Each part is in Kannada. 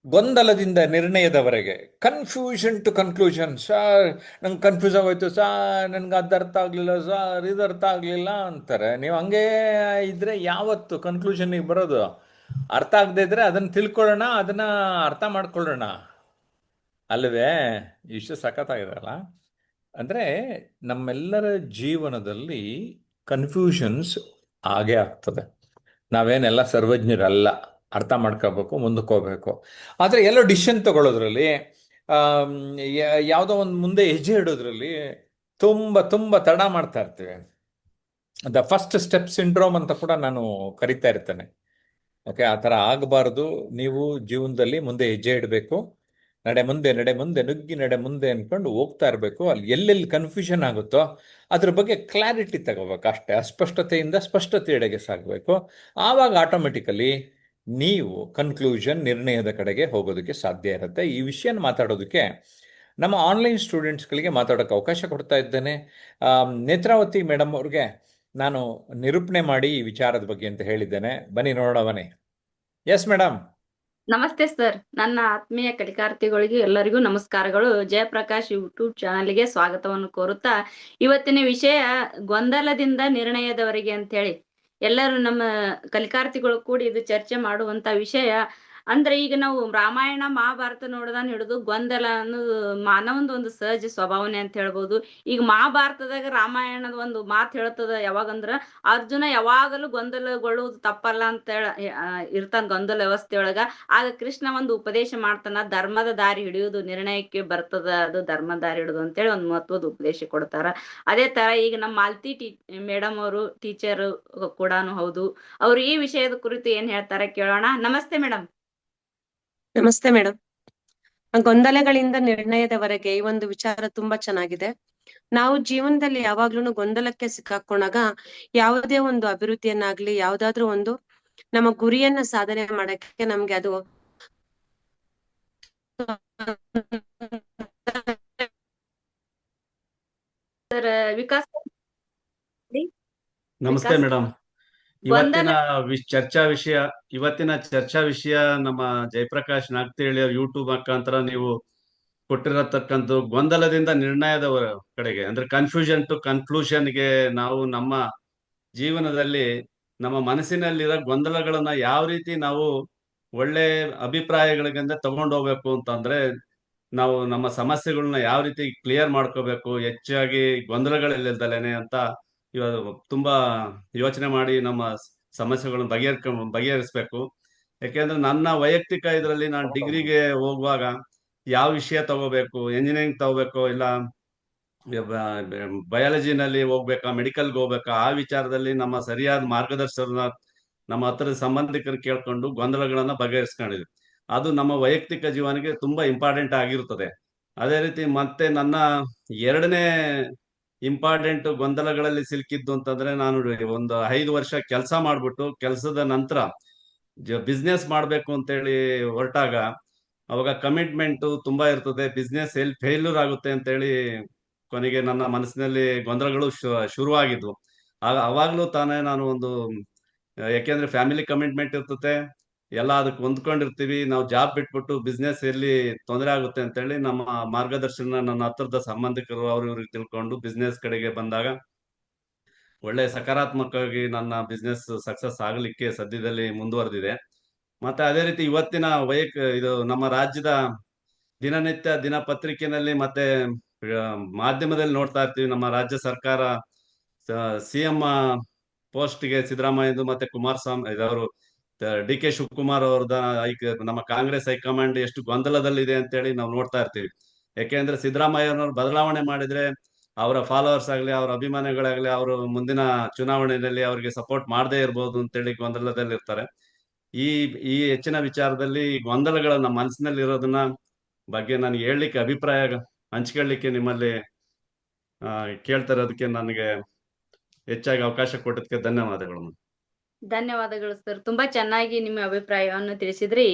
ಗೊಂದಲದಿಂದ ನಿರ್ಣಯದವರೆಗೆ, ಕನ್ಫ್ಯೂಷನ್ ಟು ಕನ್ಕ್ಲೂಷನ್. ಸರ್, ನಂಗೆ ಕನ್ಫ್ಯೂಸ್ ಆಗೋಯ್ತು ಸರ್, ನನಗೆ ಅದು ಅರ್ಥ ಆಗಲಿಲ್ಲ ಸರ್, ಇದು ಅರ್ಥ ಆಗಲಿಲ್ಲ ಅಂತಾರೆ. ನೀವು ಹಂಗೇ ಇದ್ರೆ ಯಾವತ್ತು ಕನ್ಕ್ಲೂಷನ್ಗೆ ಬರೋದು? ಅರ್ಥ ಆಗದೆ ಇದ್ರೆ ಅದನ್ನು ತಿಳ್ಕೊಳ್ಳೋಣ, ಅದನ್ನು ಅರ್ಥ ಮಾಡ್ಕೊಳ್ಳೋಣ, ಅಲ್ವೇ? ಇಷ್ಟು ಸಖತ್ತಾಗಿದೆಯಲ್ಲ. ಅಂದರೆ ನಮ್ಮೆಲ್ಲರ ಜೀವನದಲ್ಲಿ ಕನ್ಫ್ಯೂಷನ್ಸ್ ಆಗೇ ಆಗ್ತದೆ. ನಾವೇನೆಲ್ಲ ಸರ್ವಜ್ಞರಲ್ಲ, ಅರ್ಥ ಮಾಡ್ಕೋಬೇಕು, ಮುಂದಕ್ಕೆ ಹೋಗ್ಬೇಕು. ಆದರೆ ಎಲ್ಲೋ ಡಿಸಿಷನ್ ತಗೊಳ್ಳೋದ್ರಲ್ಲಿ, ಆಮ್, ಯಾವುದೋ ಒಂದು ಮುಂದೆ ಹೆಜ್ಜೆ ಇಡೋದ್ರಲ್ಲಿ ತುಂಬ ತುಂಬ ತಡ ಮಾಡ್ತಾ ಇರ್ತೀವಿ. ದ ಫಸ್ಟ್ ಸ್ಟೆಪ್ ಸಿಂಡ್ರೋಮ್ ಅಂತ ಕೂಡ ನಾನು ಕರಿತಾ ಇರ್ತೇನೆ. ಓಕೆ, ಆ ಥರ ಆಗಬಾರ್ದು. ನೀವು ಜೀವನದಲ್ಲಿ ಮುಂದೆ ಹೆಜ್ಜೆ ಇಡಬೇಕು. ನಡೆ ಮುಂದೆ, ನಡೆ ಮುಂದೆ, ನುಗ್ಗಿ ನಡೆ ಮುಂದೆ ಅಂದ್ಕೊಂಡು ಹೋಗ್ತಾ ಇರಬೇಕು. ಅಲ್ಲಿ ಎಲ್ಲೆಲ್ಲಿ ಕನ್ಫ್ಯೂಷನ್ ಆಗುತ್ತೋ ಅದ್ರ ಬಗ್ಗೆ ಕ್ಲಾರಿಟಿ ತಗೋಬೇಕು ಅಷ್ಟೇ. ಅಸ್ಪಷ್ಟತೆಯಿಂದ ಸ್ಪಷ್ಟತೆಯೆಡೆಗೆ ಸಾಗಬೇಕು. ಆವಾಗ ಆಟೋಮೆಟಿಕಲಿ ನೀವು ಕನ್ಕ್ಲೂಷನ್, ನಿರ್ಣಯದ ಕಡೆಗೆ ಹೋಗೋದಕ್ಕೆ ಸಾಧ್ಯ ಇರುತ್ತೆ. ಈ ವಿಷಯನ ಮಾತಾಡೋದಕ್ಕೆ ನಮ್ಮ ಆನ್ಲೈನ್ ಸ್ಟೂಡೆಂಟ್ಸ್ಗಳಿಗೆ ಮಾತಾಡೋಕ್ಕೆ ಅವಕಾಶ ಕೊಡ್ತಾ ಇದ್ದೇನೆ. ನೇತ್ರಾವತಿ ಮೇಡಮ್ ಅವ್ರಿಗೆ ನಾನು ನಿರೂಪಣೆ ಮಾಡಿ ಈ ವಿಚಾರದ ಬಗ್ಗೆ ಅಂತ ಹೇಳಿದ್ದೇನೆ. ಬನ್ನಿ ನೋಡೋಣ, ಬನ್ನಿ. Yes madam. ನಮಸ್ತೆ ಸರ್. ನನ್ನ ಆತ್ಮೀಯ ಕಲಿಕಾರ್ಥಿಗಳಿಗೆ ಎಲ್ಲರಿಗೂ ನಮಸ್ಕಾರಗಳು. ಜಯಪ್ರಕಾಶ್ ಯೂಟ್ಯೂಬ್ ಚಾನಲ್ಗೆ ಸ್ವಾಗತವನ್ನು ಕೋರುತ್ತಾ, ಇವತ್ತಿನ ವಿಷಯ ಗೊಂದಲದಿಂದ ನಿರ್ಣಯದವರೆಗೆ ಅಂತ ಹೇಳಿ ಎಲ್ಲರೂ ನಮ್ಮ ಕಲಿಕಾರ್ಥಿಗಳು ಕೂಡಿ ಇದು ಚರ್ಚೆ ಮಾಡುವಂತ ವಿಷಯ. ಅಂದ್ರೆ ಈಗ ನಾವು ರಾಮಾಯಣ ಮಹಾಭಾರತ ನೋಡದಾನ್ ಹಿಡಿದು ಗೊಂದಲ ಅನ್ನೋದು ಮಾನವಂದ ಒಂದು ಸಹಜ ಸ್ವಭಾವನೆ ಅಂತ ಹೇಳ್ಬೋದು. ಈಗ ಮಹಾಭಾರತದಾಗ ರಾಮಾಯಣದ ಒಂದು ಮಾತು ಹೇಳ್ತದ ಯಾವಾಗಂದ್ರ, ಅರ್ಜುನ ಯಾವಾಗಲೂ ಗೊಂದಲಗೊಳ್ಳುವುದು ತಪ್ಪಲ್ಲ ಅಂತ ಇರ್ತಾನ ಗೊಂದಲ ವ್ಯವಸ್ಥೆಯೊಳಗ. ಆಗ ಕೃಷ್ಣ ಒಂದು ಉಪದೇಶ ಮಾಡ್ತಾನ, ಧರ್ಮದ ದಾರಿ ಹಿಡಿಯುವುದು ನಿರ್ಣಯಕ್ಕೆ ಬರ್ತದ, ಅದು ಧರ್ಮದ ದಾರಿ ಹಿಡಿದು ಅಂತೇಳಿ ಒಂದು ಮಹತ್ವದ ಉಪದೇಶ ಕೊಡ್ತಾರ. ಅದೇ ತರ ಈಗ ನಮ್ಮ ಮಾಲ್ತಿ ಮೇಡಮ್ ಅವರು ಟೀಚರ್ ಕೂಡ ಹೌದು. ಅವ್ರು ಈ ವಿಷಯದ ಕುರಿತು ಏನ್ ಹೇಳ್ತಾರೆ ಕೇಳೋಣ. ನಮಸ್ತೆ ಮೇಡಮ್. ನಮಸ್ತೆ ಮೇಡಮ್. ಗೊಂದಲಗಳಿಂದ ನಿರ್ಣಯದವರೆಗೆ ಈ ಒಂದು ವಿಚಾರ ತುಂಬಾ ಚೆನ್ನಾಗಿದೆ. ನಾವು ಜೀವನದಲ್ಲಿ ಯಾವಾಗ್ಲೂ ಗೊಂದಲಕ್ಕೆ ಸಿಕ್ಕಾಕೊಂಡಾಗ ಯಾವುದೇ ಒಂದು ಅಭಿವೃದ್ಧಿಯನ್ನಾಗ್ಲಿ, ಯಾವ್ದಾದ್ರು ಒಂದು ನಮ್ಮ ಗುರಿಯನ್ನ ಸಾಧನೆ ಮಾಡಕ್ಕೆ ನಮ್ಗೆ ಅದು ಸರ್ ವಿಕಾಸ್ ನಮಸ್ತೆ ಮೇಡಮ್. ಗೊಂದಲ ಇವತ್ತಿನ ಚರ್ಚಾ ವಿಷಯ ನಮ್ಮ ಜಯಪ್ರಕಾಶ್ ನಾಗ್ತಿಹಳ್ಳಿ ಅವ್ರ ಯೂಟ್ಯೂಬ್ ಮುಖಾಂತರ ನೀವು ಕೊಟ್ಟಿರತಕ್ಕಂಥ ಗೊಂದಲದಿಂದ ನಿರ್ಣಯದ ಕಡೆಗೆ, ಅಂದ್ರೆ ಕನ್ಫ್ಯೂಷನ್ ಟು ಕನ್ಕ್ಲೂಷನ್ಗೆ, ನಾವು ನಮ್ಮ ಜೀವನದಲ್ಲಿ ನಮ್ಮ ಮನಸ್ಸಿನಲ್ಲಿರೋ ಗೊಂದಲಗಳನ್ನ ಯಾವ ರೀತಿ ನಾವು ಒಳ್ಳೆ ಅಭಿಪ್ರಾಯಗಳಿಂದ ತಗೊಂಡು ಹೋಗ್ಬೇಕು ಅಂತಂದ್ರೆ, ನಾವು ನಮ್ಮ ಸಮಸ್ಯೆಗಳನ್ನ ಯಾವ ರೀತಿ ಕ್ಲಿಯರ್ ಮಾಡ್ಕೋಬೇಕು, ಹೆಚ್ಚಾಗಿ ಗೊಂದಲಗಳಿಲ್ಲದಲೇನೆ ಅಂತ ಇವಾಗ ತುಂಬಾ ಯೋಚನೆ ಮಾಡಿ ನಮ್ಮ ಸಮಸ್ಯೆಗಳನ್ನ ಬಗೆಹರಿಸ್ಬೇಕು. ಯಾಕೆಂದ್ರೆ ನನ್ನ ವೈಯಕ್ತಿಕ ಇದರಲ್ಲಿ ನಾನು ಡಿಗ್ರಿಗೆ ಹೋಗುವಾಗ ಯಾವ ವಿಷಯ ತಗೋಬೇಕು, ಎಂಜಿನಿಯರಿಂಗ್ ತಗೋಬೇಕು, ಇಲ್ಲ ಬಯಾಲಜಿನಲ್ಲಿ ಹೋಗ್ಬೇಕಾ, ಮೆಡಿಕಲ್ಗೆ ಹೋಗ್ಬೇಕಾ, ಆ ವಿಚಾರದಲ್ಲಿ ನಮ್ಮ ಸರಿಯಾದ ಮಾರ್ಗದರ್ಶನ ನಮ್ಮ ಹತ್ತಿರದ ಸಂಬಂಧಿಕರು ಕೇಳ್ಕೊಂಡು ಗೊಂದಲಗಳನ್ನ ಬಗೆಹರಿಸ್ಕೊಂಡಿದ್ವಿ. ಅದು ನಮ್ಮ ವೈಯಕ್ತಿಕ ಜೀವನಕ್ಕೆ ತುಂಬಾ ಇಂಪಾರ್ಟೆಂಟ್ ಆಗಿರುತ್ತದೆ. ಅದೇ ರೀತಿ ಮತ್ತೆ ನನ್ನ ಎರಡನೇ ಇಂಪಾರ್ಟೆಂಟ್ ಗೊಂದಲಗಳಲ್ಲಿ ಸಿಲುಕಿದ್ದು ಅಂತಂದ್ರೆ, ನಾನು ಒಂದು 5 ವರ್ಷ ಕೆಲಸ ಮಾಡ್ಬಿಟ್ಟು ಕೆಲಸದ ನಂತರ ಬಿಸ್ನೆಸ್ ಮಾಡ್ಬೇಕು ಅಂತೇಳಿ ಹೊರಟಾಗ, ಅವಾಗ ಕಮಿಟ್ಮೆಂಟ್ ತುಂಬಾ ಇರ್ತದೆ, ಬಿಸ್ನೆಸ್ ಎಲ್ಲಿ ಫೇಲ್ಯೂರ್ ಆಗುತ್ತೆ ಅಂತೇಳಿ ಕೊನೆಗೆ ನನ್ನ ಮನಸ್ಸಿನಲ್ಲಿ ಗೊಂದಲಗಳು ಶುರುವಾಗಿದ್ವು. ಅವಾಗ್ಲೂ ತಾನೇ ನಾನು ಒಂದು, ಯಾಕೆಂದ್ರೆ ಫ್ಯಾಮಿಲಿ ಕಮಿಟ್ಮೆಂಟ್ ಇರ್ತದೆ, ಎಲ್ಲ ಅದಕ್ಕೆ ಹೊಂದ್ಕೊಂಡಿರ್ತೀವಿ, ನಾವು ಜಾಬ್ ಬಿಟ್ಬಿಟ್ಟು ಬಿಸ್ನೆಸ್ ಎಲ್ಲಿ ತೊಂದರೆ ಆಗುತ್ತೆ ಅಂತೇಳಿ ನಮ್ಮ ಮಾರ್ಗದರ್ಶನ ನನ್ನ ಹತ್ರದ ಸಂಬಂಧಿಕರು ಅವ್ರು ಇವ್ರಿಗೆ ತಿಳ್ಕೊಂಡು ಬಿಸ್ನೆಸ್ ಕಡೆಗೆ ಬಂದಾಗ ಒಳ್ಳೆ ಸಕಾರಾತ್ಮಕವಾಗಿ ನನ್ನ ಬಿಸ್ನೆಸ್ ಸಕ್ಸಸ್ ಆಗಲಿಕ್ಕೆ ಸದ್ಯದಲ್ಲಿ ಮುಂದುವರೆದಿದೆ. ಮತ್ತೆ ಅದೇ ರೀತಿ ಇವತ್ತಿನ ಇದು ನಮ್ಮ ರಾಜ್ಯದ ದಿನನಿತ್ಯ ದಿನಪತ್ರಿಕೆಯಲ್ಲಿ ಮತ್ತೆ ಮಾಧ್ಯಮದಲ್ಲಿ ನೋಡ್ತಾ ಇರ್ತೀವಿ, ನಮ್ಮ ರಾಜ್ಯ ಸರ್ಕಾರ ಸಿಎಂ ಪೋಸ್ಟ್ಗೆ ಸಿದ್ದರಾಮಯ್ಯದು ಮತ್ತೆ ಕುಮಾರಸ್ವಾಮಿ ಅವರು ಡಿ ಕೆ ಶಿವಕುಮಾರ್ ಅವ್ರದ ನಮ್ಮ ಕಾಂಗ್ರೆಸ್ ಹೈಕಮಾಂಡ್ ಎಷ್ಟು ಗೊಂದಲದಲ್ಲಿದೆ ಅಂತೇಳಿ ನಾವು ನೋಡ್ತಾ ಇರ್ತೀವಿ. ಯಾಕೆಂದ್ರೆ ಸಿದ್ದರಾಮಯ್ಯನವ್ರು ಬದಲಾವಣೆ ಮಾಡಿದ್ರೆ ಅವರ ಫಾಲೋವರ್ಸ್ ಆಗ್ಲಿ, ಅವರ ಅಭಿಮಾನಿಗಳಾಗ್ಲಿ, ಅವರು ಮುಂದಿನ ಚುನಾವಣೆಯಲ್ಲಿ ಅವರಿಗೆ ಸಪೋರ್ಟ್ ಮಾಡದೇ ಇರ್ಬೋದು ಅಂತೇಳಿ ಗೊಂದಲದಲ್ಲಿ ಇರ್ತಾರೆ. ಈ ಈ ಹೆಚ್ಚಿನ ವಿಚಾರದಲ್ಲಿ ಗೊಂದಲಗಳ ನಮ್ಮ ಮನಸ್ಸಿನಲ್ಲಿ ಇರೋದನ್ನ ಬಗ್ಗೆ ನನಗೆ ಹೇಳಲಿಕ್ಕೆ, ಅಭಿಪ್ರಾಯ ಹಂಚ್ಕೊಳ್ಳಿಕ್ಕೆ ನಿಮ್ಮಲ್ಲಿ ಕೇಳ್ತಾ ಇರೋದಕ್ಕೆ ನನಗೆ ಹೆಚ್ಚಾಗಿ ಅವಕಾಶ ಕೊಟ್ಟದಕ್ಕೆ ಧನ್ಯವಾದಗಳು. ಧನ್ಯವಾದಗಳು ಸರ್. ತುಂಬಾ ಚೆನ್ನಾಗಿ ನಿಮ್ಮ ಅಭಿಪ್ರಾಯವನ್ನು ತಿಳಿಸಿದ್ರಿ.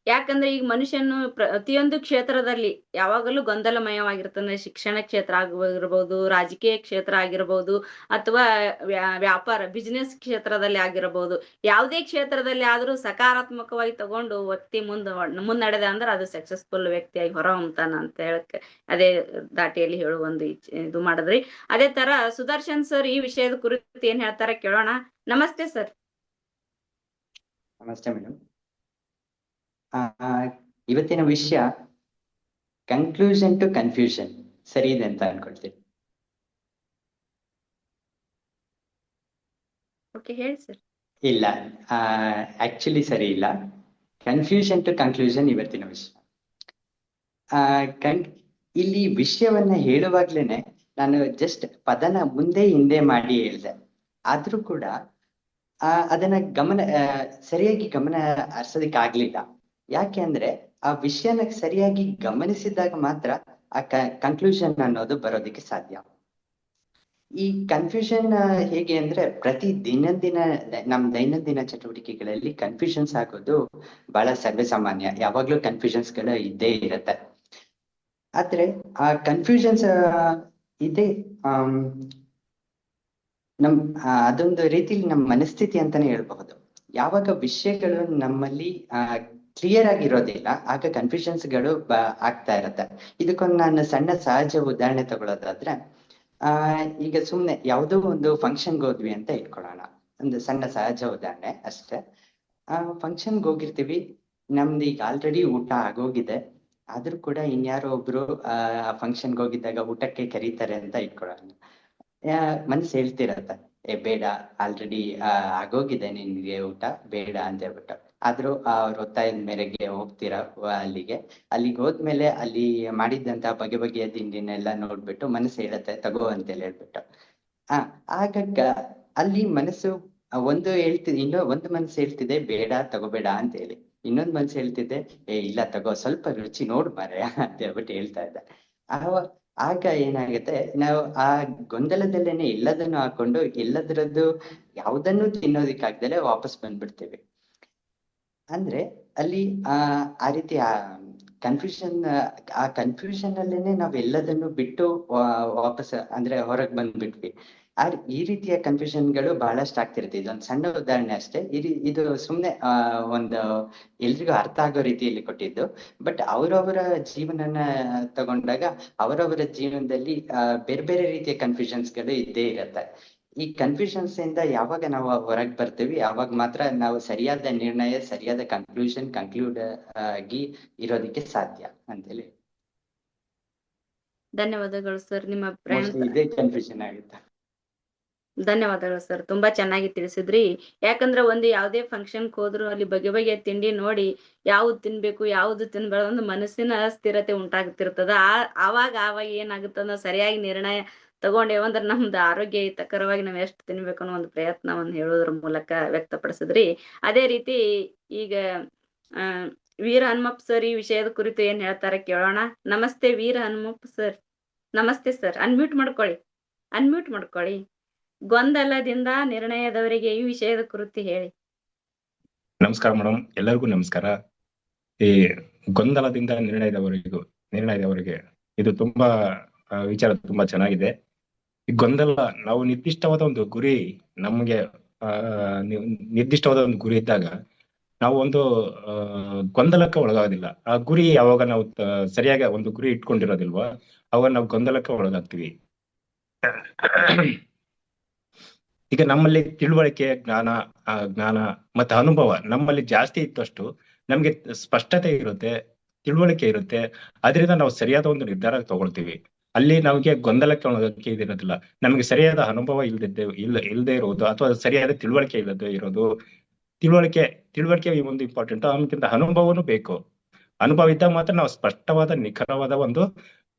ಯಾಕಂದ್ರೆ ಈಗ ಮನುಷ್ಯನು ಪ್ರತಿಯೊಂದು ಕ್ಷೇತ್ರದಲ್ಲಿ ಯಾವಾಗಲೂ ಗೊಂದಲಮಯವಾಗಿರ್ತಾನೆ. ಶಿಕ್ಷಣ ಕ್ಷೇತ್ರ ಆಗಿರ್ಬೋದು, ರಾಜಕೀಯ ಕ್ಷೇತ್ರ ಆಗಿರ್ಬೋದು, ಅಥವಾ ವ್ಯಾಪಾರ ಬಿಸಿನೆಸ್ ಕ್ಷೇತ್ರದಲ್ಲಿ ಆಗಿರಬಹುದು. ಯಾವುದೇ ಕ್ಷೇತ್ರದಲ್ಲಿ ಆದ್ರೂ ಸಕಾರಾತ್ಮಕವಾಗಿ ತಗೊಂಡು ವ್ಯಕ್ತಿ ಮುನ್ನಡೆದ ಅಂದ್ರೆ ಅದು ಸಕ್ಸಸ್ಫುಲ್ ವ್ಯಕ್ತಿಯಾಗಿ ಹೊರ ಹೊಮ್ತಾನ ಅಂತ ಹೇಳಕ್ ಅದೇ ದಾಟಿಯಲ್ಲಿ ಹೇಳುವ ಒಂದು ಇದು ಮಾಡಿದ್ರಿ. ಅದೇ ತರ ಸುದರ್ಶನ್ ಸರ್ ಈ ವಿಷಯದ ಕುರಿತು ಏನ್ ಹೇಳ್ತಾರ ಕೇಳೋಣ. ನಮಸ್ತೆ ಸರ್. ನಮಸ್ತೆ ಮೇಡಮ್. ಇವತ್ತಿನ ವಿಷಯ ಕನ್ಕ್ಲೂಷನ್ ಟು ಕನ್ಫ್ಯೂಷನ್ ಸರಿ ಇದೆ ಅಂತ ಅನ್ಕೊಳ್ತೀನಿ. ಓಕೆ, ಹೇಳಿ ಸರ್. ಇಲ್ಲ, ಆಕ್ಚುಲಿ ಸರಿ ಇಲ್ಲ. ಕನ್ಫ್ಯೂಷನ್ ಟು ಕನ್ಕ್ಲೂಷನ್ ಇವತ್ತಿನ ವಿಷಯ. ಇಲ್ಲಿ ವಿಷಯವನ್ನ ಹೇಳುವಾಗ್ಲೇನೆ ನಾನು ಜಸ್ಟ್ ಪದನ ಮುಂದೆ ಹಿಂದೆ ಮಾಡಿ ಹೇಳ್ದೆ. ಆದ್ರೂ ಕೂಡ ಅದನ್ನ ಸರಿಯಾಗಿ ಗಮನ ಹರಿಸೋದಕ್ಕೆ ಆಗ್ಲಿಲ್ಲ. ಯಾಕೆ ಅಂದ್ರೆ ಆ ವಿಷಯನ ಸರಿಯಾಗಿ ಗಮನಿಸಿದಾಗ ಮಾತ್ರ ಆ ಕನ್ಕ್ಲೂಷನ್ ಅನ್ನೋದು ಬರೋದಕ್ಕೆ ಸಾಧ್ಯ. ಈ ಕನ್ಫ್ಯೂಷನ್ ಹೇಗೆ ಅಂದ್ರೆ ಪ್ರತಿ ನಮ್ ದೈನಂದಿನ ಚಟುವಟಿಕೆಗಳಲ್ಲಿ ಕನ್ಫ್ಯೂಷನ್ಸ್ ಆಗೋದು ಬಹಳ ಸರ್ವೇಸಾಮಾನ್ಯ. ಯಾವಾಗ್ಲೂ ಕನ್ಫ್ಯೂಷನ್ಸ್ ಗಳು ಇದ್ದೇ ಇರತ್ತೆ. ಆದ್ರೆ ಆ ಕನ್ಫ್ಯೂಷನ್ಸ್ ಇದೆ ಅದೊಂದು ರೀತಿಲಿ ನಮ್ಮ ಮನಸ್ಥಿತಿ ಅಂತಾನೆ ಹೇಳ್ಬಹುದು. ಯಾವಾಗ ವಿಷಯಗಳು ನಮ್ಮಲ್ಲಿ ಕ್ಲಿಯರ್ ಆಗಿರೋದಿಲ್ಲ ಆಗ ಕನ್ಫ್ಯೂಷನ್ಸ್ ಗಳು ಆಗ್ತಾ ಇರತ್ತೆ. ಇದಕ್ಕೊಂದು ನಾನು ಸಣ್ಣ ಸಹಜ ಉದಾಹರಣೆ ತಗೊಳ್ಳೋದಾದ್ರೆ, ಈಗ ಸುಮ್ನೆ ಯಾವುದೋ ಒಂದು ಫಂಕ್ಷನ್ಗೆ ಹೋದ್ವಿ ಅಂತ ಇಟ್ಕೊಳ್ಳೋಣ. ಒಂದು ಸಣ್ಣ ಸಹಜ ಉದಾಹರಣೆ ಅಷ್ಟೇ. ಫಂಕ್ಷನ್ಗೆ ಹೋಗಿರ್ತೀವಿ, ನಮ್ದು ಈಗ ಆಲ್ರೆಡಿ ಊಟ ಆಗೋಗಿದೆ. ಆದ್ರೂ ಕೂಡ ಇನ್ಯಾರೋ ಒಬ್ರು ಫಂಕ್ಷನ್ಗೆ ಹೋಗಿದ್ದಾಗ ಊಟಕ್ಕೆ ಕರೀತಾರೆ ಅಂತ ಇಟ್ಕೊಳ್ಳೋಣ. ಮನ್ಸು ಹೇಳ್ತಿರತ್ತ, ಬೇಡ, ಆಲ್ರೆಡಿ ಆಗೋಗಿದೆ ನಿನ್ಗೆ ಊಟ, ಬೇಡ ಅಂತ ಹೇಳ್ಬಿಟ್ಟು. ಆದ್ರೂ ಅವ್ರ ಒತ್ತಾಯದ ಮೇರೆಗೆ ಹೋಗ್ತೀರಾ ಅಲ್ಲಿಗೆ ಹೋದ್ಮೇಲೆ ಅಲ್ಲಿ ಮಾಡಿದ್ದಂತ ಬಗೆ ಬಗೆಯ ತಿಂಡಿನೆಲ್ಲ ನೋಡ್ಬಿಟ್ಟು ಮನಸ್ಸು ಹೇಳತ್ತೆ ತಗೋ ಅಂತೇಳಿ ಹೇಳ್ಬಿಟ್ಟು. ಆಗ ಅಲ್ಲಿ ಮನಸ್ಸು ಒಂದು ಮನಸ್ಸು ಹೇಳ್ತಿದೆ ಬೇಡ ತಗೋಬೇಡ ಅಂತ ಹೇಳಿ. ಇನ್ನೊಂದು ಮನಸ್ಸು ಹೇಳ್ತಿದ್ದೆ ಇಲ್ಲ ತಗೋ, ಸ್ವಲ್ಪ ರುಚಿ ನೋಡ್ ಮಾರಾಯ ಅಂತ ಹೇಳ್ಬಿಟ್ಟು ಹೇಳ್ತಾ ಇದ್ದ. ಆಗ ಏನಾಗುತ್ತೆ, ನಾವು ಆ ಗೊಂದಲದಲ್ಲೇನೆ ಎಲ್ಲದನ್ನು ಹಾಕೊಂಡು ಎಲ್ಲದರದ್ದು ಯಾವುದನ್ನು ತಿನ್ನೋದಿಕ್ಕಾಗ್ದಲೆ ವಾಪಸ್ ಬಂದ್ಬಿಡ್ತೇವೆ. ಅಂದ್ರೆ ಅಲ್ಲಿ ಆ ರೀತಿ ಕನ್ಫ್ಯೂಷನ್ ಅಲ್ಲೇನೆ ನಾವ್ ಎಲ್ಲದನ್ನು ಬಿಟ್ಟು ವಾಪಸ್ ಅಂದ್ರೆ ಹೊರಗ್ ಬಂದ್ಬಿಟ್ವಿ. ಈ ರೀತಿಯ ಕನ್ಫ್ಯೂಷನ್ ಗಳು ಬಹಳಷ್ಟು ಆಗ್ತಿರುತ್ತೆ. ಇದೊಂದು ಸಣ್ಣ ಉದಾಹರಣೆ ಅಷ್ಟೇ. ಇದು ಸುಮ್ನೆ ಒಂದು ಎಲ್ರಿಗೂ ಅರ್ಥ ಆಗೋ ರೀತಿಯಲ್ಲಿ ಕೊಟ್ಟಿದ್ದು. ಬಟ್ ಅವರವರ ಜೀವನನ ತಗೊಂಡಾಗ ಅವರವರ ಜೀವನದಲ್ಲಿ ಬೇರೆ ಬೇರೆ ರೀತಿಯ ಕನ್ಫ್ಯೂಷನ್ಸ್ ಗಳು ಇದ್ದೇ ಇರತ್ತೆ. ಈ ಕನ್ಫ್ಯೂಷನ್ಸ್ ಇಂದ ಯಾವಾಗ ನಾವು ಹೊರಗೆ ಬರ್ತೀವಿ ಆವಾಗ ಮಾತ್ರ ನಾವು ಸರಿಯಾದ ನಿರ್ಣಯ, ಸರಿಯಾದ ಕನ್ಕ್ಲೂಡ್ ಆಗಿ ಇರೋದಕ್ಕೆ ಸಾಧ್ಯ ಅಂತೇಳಿ. ಧನ್ಯವಾದಗಳು ಸರ್. ನಿಮ್ಮ ಅಭಿಪ್ರಾಯ ಇದೇ ಕನ್ಫ್ಯೂಷನ್ ಆಗುತ್ತೆ. ಧನ್ಯವಾದಗಳು ಸರ್. ತುಂಬಾ ಚೆನ್ನಾಗಿ ತಿಳಿಸಿದ್ರಿ. ಯಾಕಂದ್ರೆ ಒಂದು ಯಾವುದೇ ಫಂಕ್ಷನ್ಗೆ ಹೋದ್ರು ಅಲ್ಲಿ ಬಗೆ ಬಗೆಯ ತಿಂಡಿ ನೋಡಿ ಯಾವ್ದು ತಿನ್ಬೇಕು ಯಾವ್ದು ತಿನ್ಬಾರ್ದು ಒಂದು ಮನಸ್ಸಿನ ಸ್ಥಿರತೆ ಉಂಟಾಗುತ್ತಿರ್ತದ. ಆವಾಗ ಏನಾಗುತ್ತಂದ್ರೆ ಸರಿಯಾಗಿ ನಿರ್ಣಯ ತಗೊಂಡೇವಂದ್ರೆ ನಮ್ದು ಆರೋಗ್ಯಕರವಾಗಿ ನಾವ್ ಎಷ್ಟು ತಿನ್ಬೇಕು ಅನ್ನೋ ಒಂದು ಪ್ರಯತ್ನವನ್ನು ಹೇಳೋದ್ರ ಮೂಲಕ ವ್ಯಕ್ತಪಡಿಸಿದ್ರಿ. ಅದೇ ರೀತಿ ಈಗ ವೀರ ಹನುಮಪ್ಪ ಸರ್ ಈ ವಿಷಯದ ಕುರಿತು ಏನ್ ಹೇಳ್ತಾರೆ ಕೇಳೋಣ. ನಮಸ್ತೆ ವೀರ ಹನುಮಪ್ಪ ಸರ್. ನಮಸ್ತೆ ಸರ್. ಅನ್ಮ್ಯೂಟ್ ಮಾಡ್ಕೊಳ್ಳಿ. ಗೊಂದಲದಿಂದ ನಿರ್ಣಯದವರೆಗೆ ಈ ವಿಷಯದ ಕುರಿತು ಹೇಳಿ. ನಮಸ್ಕಾರ ಮೇಡಮ್, ಎಲ್ಲರಿಗೂ ನಮಸ್ಕಾರ. ಈ ಗೊಂದಲದಿಂದ ನಿರ್ಣಯದವರೆಗೆ ಇದು ತುಂಬಾ ವಿಚಾರ ತುಂಬಾ ಚೆನ್ನಾಗಿದೆ. ಈ ಗೊಂದಲ, ನಾವು ನಿರ್ದಿಷ್ಟವಾದ ಒಂದು ಗುರಿ, ನಮ್ಗೆ ನಿರ್ದಿಷ್ಟವಾದ ಒಂದು ಗುರಿ ಇದ್ದಾಗ ನಾವು ಒಂದು ಗೊಂದಲಕ್ಕೆ ಒಳಗಾಗೋದಿಲ್ಲ. ಆ ಗುರಿ ಯಾವಾಗ ನಾವು ಸರಿಯಾಗಿ ಒಂದು ಗುರಿ ಇಟ್ಕೊಂಡಿರೋದಿಲ್ವಾ ಅವಾಗ ನಾವು ಗೊಂದಲಕ್ಕೆ ಒಳಗಾಗ್ತೀವಿ. ಈಗ ನಮ್ಮಲ್ಲಿ ತಿಳುವಳಿಕೆ, ಜ್ಞಾನ ಮತ್ತೆ ಅನುಭವ ನಮ್ಮಲ್ಲಿ ಜಾಸ್ತಿ ಇದ್ದಷ್ಟು ನಮ್ಗೆ ಸ್ಪಷ್ಟತೆ ಇರುತ್ತೆ, ತಿಳುವಳಿಕೆ ಇರುತ್ತೆ. ಅದರಿಂದ ನಾವು ಸರಿಯಾದ ಒಂದು ನಿರ್ಧಾರ ತಗೊಳ್ತೀವಿ. ಅಲ್ಲಿ ನಮಗೆ ಗೊಂದಲಕ್ಕೆ ಒಳಗಕ್ಕೆ ಇದಿರೋದಿಲ್ಲ. ನಮಗೆ ಸರಿಯಾದ ಅನುಭವ ಇಲ್ಲದೆ ಇರೋದು ಅಥವಾ ಸರಿಯಾದ ತಿಳುವಳಿಕೆ ಇಲ್ಲದೆ ಇರೋದು. ತಿಳುವಳಿಕೆ ಈ ಒಂದು ಇಂಪಾರ್ಟೆಂಟ್. ಅದಕ್ಕಿಂತ ಅನುಭವನೂ ಬೇಕು. ಅನುಭವ ಇದ್ದಾಗ ಮಾತ್ರ ನಾವು ಸ್ಪಷ್ಟವಾದ ನಿಖರವಾದ ಒಂದು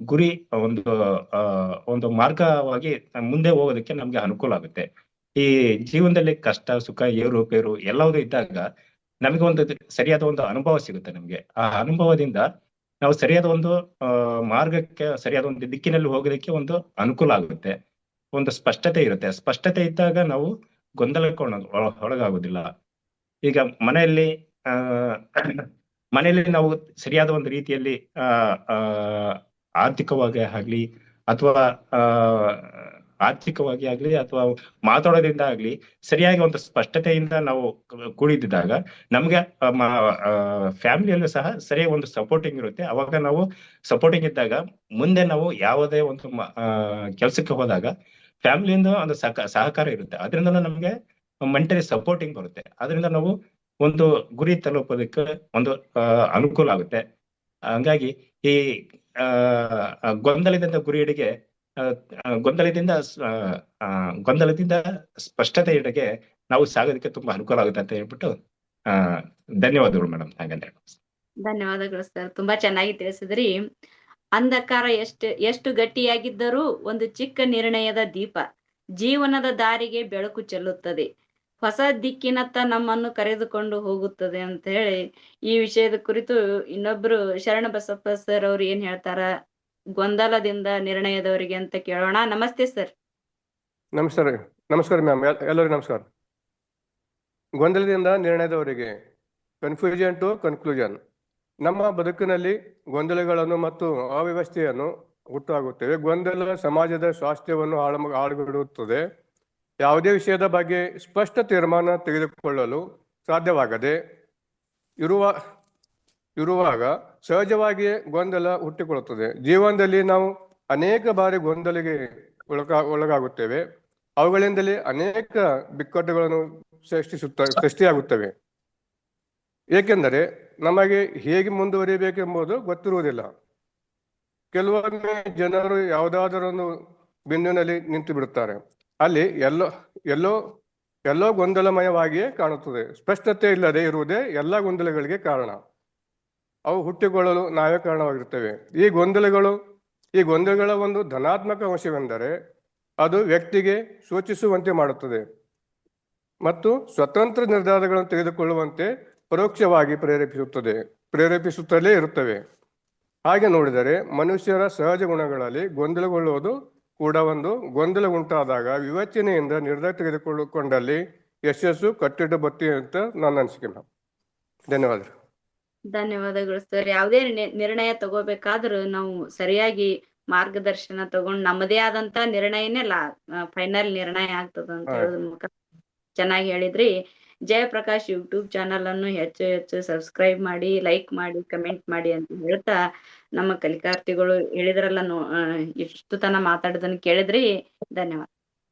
ಗುರಿ, ಒಂದು ಮಾರ್ಗವಾಗಿ ಮುಂದೆ ಹೋಗೋದಕ್ಕೆ ನಮ್ಗೆ ಅನುಕೂಲ ಆಗುತ್ತೆ. ಈ ಜೀವನದಲ್ಲಿ ಕಷ್ಟ ಸುಖ ಏರುಪೇರು ಎಲ್ಲವೂ ಇದ್ದಾಗ ನಮಗೆ ಒಂದು ಸರಿಯಾದ ಒಂದು ಅನುಭವ ಸಿಗುತ್ತೆ. ನಮ್ಗೆ ಆ ಅನುಭವದಿಂದ ನಾವು ಸರಿಯಾದ ಒಂದು ಮಾರ್ಗಕ್ಕೆ, ಸರಿಯಾದ ಒಂದು ದಿಕ್ಕಿನಲ್ಲಿ ಹೋಗೋದಕ್ಕೆ ಒಂದು ಅನುಕೂಲ ಆಗುತ್ತೆ. ಒಂದು ಸ್ಪಷ್ಟತೆ ಇರುತ್ತೆ. ಸ್ಪಷ್ಟತೆ ಇದ್ದಾಗ ನಾವು ಗೊಂದಲಕ್ಕೆ ಒಳಗಾಗೋದಿಲ್ಲ. ಈಗ ಮನೆಯಲ್ಲಿ ಆ ಮನೆಯಲ್ಲಿ ನಾವು ಸರಿಯಾದ ಒಂದು ರೀತಿಯಲ್ಲಿ ಆರ್ಥಿಕವಾಗಿ ಆಗ್ಲಿ ಅಥವಾ ಆರ್ಥಿಕವಾಗಿ ಆಗ್ಲಿ ಅಥವಾ ಮಾತಾಡೋದ್ರಿಂದ ಆಗ್ಲಿ ಸರಿಯಾಗಿ ಒಂದು ಸ್ಪಷ್ಟತೆಯಿಂದ ನಾವು ಕೂಡಿದ್ದಾಗ ನಮ್ಗೆ ಫ್ಯಾಮಿಲಿಯಲ್ಲೂ ಸಹ ಸರಿಯಾಗಿ ಒಂದು ಸಪೋರ್ಟಿಂಗ್ ಇರುತ್ತೆ. ಅವಾಗ ನಾವು ಸಪೋರ್ಟಿಂಗ್ ಇದ್ದಾಗ ಮುಂದೆ ನಾವು ಯಾವುದೇ ಒಂದು ಕೆಲಸಕ್ಕೆ ಹೋದಾಗ ಫ್ಯಾಮಿಲಿಯಿಂದ ಒಂದು ಸಹಕಾರ ಇರುತ್ತೆ. ಅದರಿಂದ ನಮ್ಗೆ ಮೆಂಟಲಿ ಸಪೋರ್ಟಿಂಗ್ ಬರುತ್ತೆ. ಅದರಿಂದ ನಾವು ಒಂದು ಗುರಿ ತಲುಪೋದಕ್ಕೆ ಒಂದು ಅನುಕೂಲ ಆಗುತ್ತೆ. ಹಂಗಾಗಿ ಈ ಗೊಂದಲದಿಂದ ಗುರಿಯೆಡೆಗೆ ಗೊಂದಲದಿಂದ ಸ್ಪಷ್ಟತೆಯೆಡೆಗೆ ನಾವು ಸಾಗೋದಕ್ಕೆ ತುಂಬಾ ಅನುಕೂಲ ಆಗುತ್ತೆ ಅಂತ ಹೇಳ್ಬಿಟ್ಟು ಧನ್ಯವಾದಗಳು ಮೇಡಮ್. ಹಾಗಂದ್ರೆ ಧನ್ಯವಾದಗಳು ಸರ್, ತುಂಬಾ ಚೆನ್ನಾಗಿ ತಿಳಿಸಿದ್ರಿ. ಅಂಧಕಾರ ಎಷ್ಟು ಗಟ್ಟಿಯಾಗಿದ್ದರೂ ಒಂದು ಚಿಕ್ಕ ನಿರ್ಣಯದ ದೀಪ ಜೀವನದ ದಾರಿಗೆ ಬೆಳಕು ಚೆಲ್ಲುತ್ತದೆ, ಹೊಸ ದಿಕ್ಕಿನತ್ತ ನಮ್ಮನ್ನು ಕರೆದುಕೊಂಡು ಹೋಗುತ್ತದೆ ಅಂತ ಹೇಳಿ ಈ ವಿಷಯದ ಕುರಿತು ಇನ್ನೊಬ್ರು ಶರಣ ಬಸಪ್ಪ ಸರ್ ಅವ್ರು ಏನ್ ಹೇಳ್ತಾರ ಗೊಂದಲದಿಂದ ನಿರ್ಣಯದವರಿಗೆ ಅಂತ ಕೇಳೋಣ. ನಮಸ್ತೆ ಸರ್. ನಮಸ್ಕಾರ ಮ್ಯಾಮ್, ಎಲ್ಲರಿಗೂ ನಮಸ್ಕಾರ. ಗೊಂದಲದಿಂದ ನಿರ್ಣಯದವರೆಗೆ, ಕನ್ಫ್ಯೂಷನ್ ಟು ಕನ್ಕ್ಲೂಷನ್. ನಮ್ಮ ಬದುಕಿನಲ್ಲಿ ಗೊಂದಲಗಳನ್ನು ಮತ್ತು ಅವ್ಯವಸ್ಥೆಯನ್ನು ಹುಟ್ಟಾಗುತ್ತವೆ. ಗೊಂದಲ ಸಮಾಜದ ಸ್ವಾಸ್ಥ್ಯವನ್ನು ಹಾಳುಗೆಡುತ್ತದೆ. ಯಾವುದೇ ವಿಷಯದ ಬಗ್ಗೆ ಸ್ಪಷ್ಟ ತೀರ್ಮಾನ ತೆಗೆದುಕೊಳ್ಳಲು ಸಾಧ್ಯವಾಗದೆ ಇರುವಾಗ ಸಹಜವಾಗಿಯೇ ಗೊಂದಲ ಹುಟ್ಟಿಕೊಳ್ಳುತ್ತದೆ. ಜೀವನದಲ್ಲಿ ನಾವು ಅನೇಕ ಬಾರಿ ಗೊಂದಲಿಗೆ ಒಳಗಾಗುತ್ತೇವೆ. ಅವುಗಳಿಂದಲೇ ಅನೇಕ ಬಿಕ್ಕಟ್ಟುಗಳನ್ನು ಸೃಷ್ಟಿಯಾಗುತ್ತವೆ. ಏಕೆಂದರೆ ನಮಗೆ ಹೇಗೆ ಮುಂದುವರಿಯಬೇಕೆಂಬುದು ಗೊತ್ತಿರುವುದಿಲ್ಲ. ಕೆಲವೊಮ್ಮೆ ಜನರು ಯಾವುದಾದರೊಂದು ಬಿಂದುವಿನಲ್ಲಿ ನಿಂತು ಬಿಡುತ್ತಾರೆ. ಅಲ್ಲಿ ಎಲ್ಲೋ ಗೊಂದಲಮಯವಾಗಿಯೇ ಕಾಣುತ್ತದೆ. ಸ್ಪಷ್ಟತೆ ಇಲ್ಲದೆ ಇರುವುದೇ ಎಲ್ಲ ಗೊಂದಲಗಳಿಗೆ ಕಾರಣ. ಅವು ಹುಟ್ಟಿಕೊಳ್ಳಲು ನಾವೇ ಕಾರಣವಾಗಿರುತ್ತೇವೆ. ಈ ಗೊಂದಲಗಳ ಒಂದು ಧನಾತ್ಮಕ ಅಂಶವೆಂದರೆ ಅದು ವ್ಯಕ್ತಿಗೆ ಸೂಚಿಸುವಂತೆ ಮಾಡುತ್ತದೆ ಮತ್ತು ಸ್ವತಂತ್ರ ನಿರ್ಧಾರಗಳನ್ನು ತೆಗೆದುಕೊಳ್ಳುವಂತೆ ಪರೋಕ್ಷವಾಗಿ ಪ್ರೇರೇಪಿಸುತ್ತಲೇ ಇರುತ್ತವೆ. ಹಾಗೆ ನೋಡಿದರೆ ಮನುಷ್ಯರ ಸಹಜ ಗುಣಗಳಲ್ಲಿ ಗೊಂದಲಗೊಳ್ಳುವುದು ಕೂಡ ಒಂದು. ಗೊಂದಲ ಉಂಟಾದಾಗ ವಿವೇಚನೆಯಿಂದ ನಿರ್ಧಾರ ತೆಗೆದುಕೊಂಡಲ್ಲಿ ಯಶಸ್ಸು ಕಟ್ಟಿಟ್ಟ ಬತ್ತಿ ಅಂತ ನನ್ನ ಅನಿಸಿಕೆ. ಧನ್ಯವಾದಗಳು. ಧನ್ಯವಾದಗಳು ಸರ್. ಯಾವುದೇ ನಿರ್ಣಯ ತಗೋಬೇಕಾದ್ರೂ ನಾವು ಸರಿಯಾಗಿ ಮಾರ್ಗದರ್ಶನ ತಗೊಂಡು ನಮ್ಮದೇ ಆದಂತ ನಿರ್ಣಯನೇ ಫೈನಲ್ ನಿರ್ಣಯ ಆಗ್ತದ ಅಂತ ಹೇಳೋದ್ರ ಮೂಲಕ ಚೆನ್ನಾಗಿ ಹೇಳಿದ್ರಿ. ಜಯಪ್ರಕಾಶ್ ಯೂಟ್ಯೂಬ್ ಚಾನಲ್ ಅನ್ನು ಹೆಚ್ಚು ಸಬ್ಸ್ಕ್ರೈಬ್ ಮಾಡಿ, ಲೈಕ್ ಮಾಡಿ, ಕಮೆಂಟ್ ಮಾಡಿ ಅಂತ ಹೇಳ್ತಾ ನಮ್ಮ ಕಲಿಕಾರ್ಥಿಗಳು ಹೇಳಿದ್ರಲ್ಲ ಇಷ್ಟು ತನ ಮಾತಾಡೋದನ್ನ ಕೇಳಿದ್ರಿ. ಧನ್ಯವಾದ.